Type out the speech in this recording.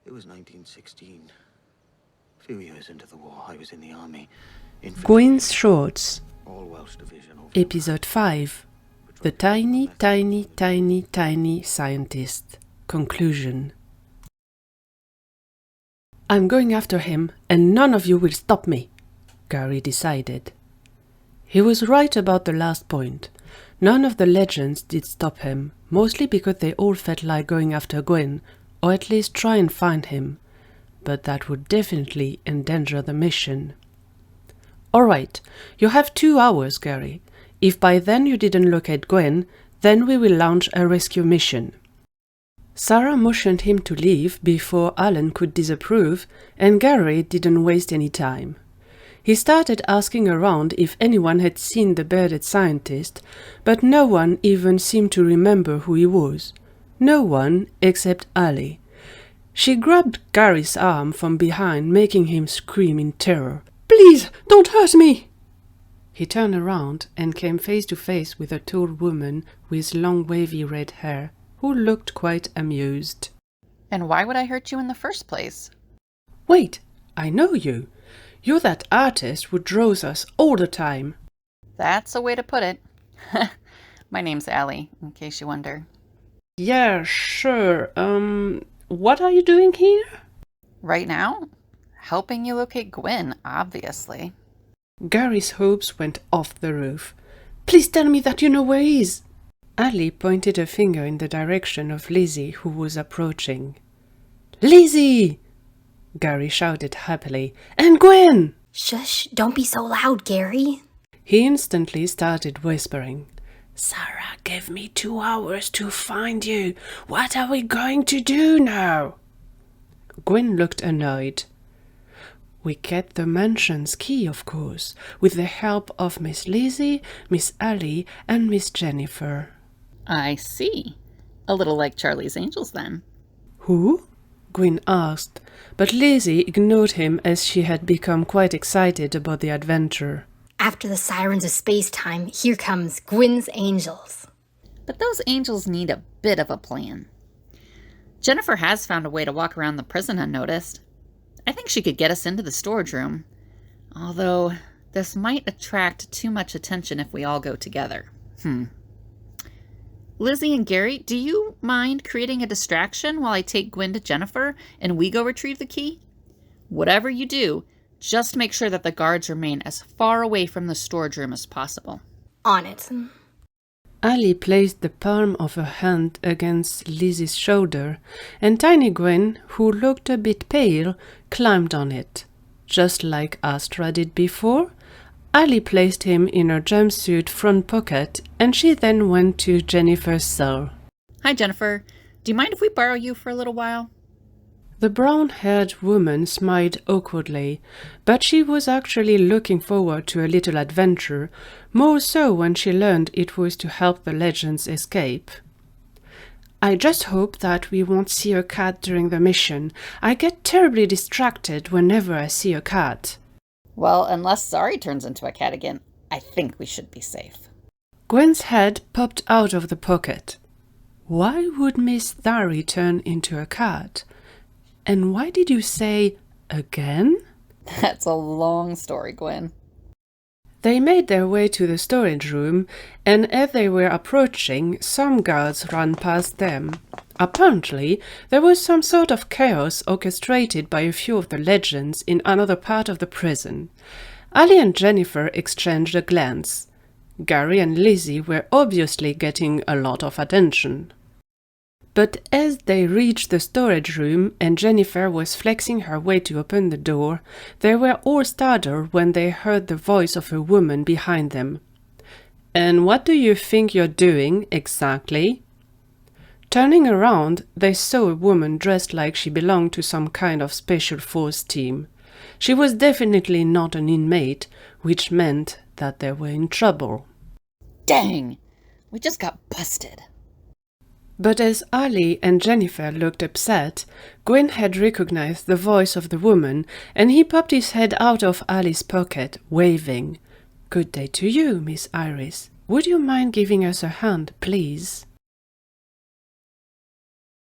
It was 1916. A few years into the war, I was in the army. Gwyn's Shorts, All Welsh Division. Episode 5. The Tiny, Tiny, Tiny, Tiny Scientist. Conclusion. I'm going after him, and none of you will stop me, Gary decided. He was right about the last point. None of the legends did stop him, mostly because they all felt like going after Gwyn, or at least try and find him. But that would definitely endanger the mission. Alright, you have 2 hours, Gary. If by then you didn't locate Gwyn, then we will launch a rescue mission. Sarah motioned him to leave before Alan could disapprove, and Gary didn't waste any time. He started asking around if anyone had seen the bearded scientist, but no one even seemed to remember who he was. No one except Alie. She grabbed Gary's arm from behind, making him scream in terror. "Please, don't hurt me!" He turned around and came face to face with a tall woman with long wavy red hair, who looked quite amused. "And why would I hurt you in the first place?" "Wait, I know you. You're that artist who draws us all the time." That's a way to put it. My name's Alie, in case you wonder. "Yeah, sure. What are you doing here?" Right now? Helping you locate Gwyn, obviously. Gary's hopes went off the roof. "Please tell me that you know where he is." Alie pointed a finger in the direction of Lizzie, who was approaching. "Lizzie!" Gary shouted happily. "And Gwyn!" "Shush, don't be so loud, Gary." He instantly started whispering. "Sarah gave me 2 hours to find you. What are we going to do now?" Gwyn looked annoyed. "We get the mansion's key, of course, with the help of Miss Lizzie, Miss Alie, and Miss Jennifer." I see. A little like Charlie's Angels, then. "Who?" Gwyn asked, but Lizzie ignored him as she had become quite excited about the adventure. "After the sirens of space-time, here comes Gwyn's Angels." But those angels need a bit of a plan. Jennifer has found a way to walk around the prison unnoticed. I think she could get us into the storage room. Although, this might attract too much attention if we all go together. Lizzie and Gary, do you mind creating a distraction while I take Gwyn to Jennifer and we go retrieve the key? Whatever you do, just make sure that the guards remain as far away from the storage room as possible. On it. Alie placed the palm of her hand against Lizzie's shoulder, and tiny Gwyn, who looked a bit pale, climbed on it. Just like Astra did before, Alie placed him in her jumpsuit front pocket, and she then went to Jennifer's cell. Hi, Jennifer. Do you mind if we borrow you for a little while? The brown-haired woman smiled awkwardly, but she was actually looking forward to a little adventure, more so when she learned it was to help the legends escape. "I just hope that we won't see a cat during the mission. I get terribly distracted whenever I see a cat." Well, unless Zari turns into a cat again, I think we should be safe. Gwen's head popped out of the pocket. Why would Miss Zari turn into a cat? And why did you say again? That's a long story, Gwyn. They made their way to the storage room, and as they were approaching, some guards ran past them. Apparently, there was some sort of chaos orchestrated by a few of the legends in another part of the prison. Alie and Jennifer exchanged a glance. Gary and Lizzie were obviously getting a lot of attention. But as they reached the storage room and Jennifer was flexing her way to open the door, they were all startled when they heard the voice of a woman behind them. "And what do you think you're doing, exactly?" Turning around, they saw a woman dressed like she belonged to some kind of special force team. She was definitely not an inmate, which meant that they were in trouble. Dang! We just got busted. But as Alie and Jennifer looked upset, Gwyn had recognized the voice of the woman, and he popped his head out of Alie's pocket, waving. "Good day to you, Miss Iris. Would you mind giving us a hand, please?"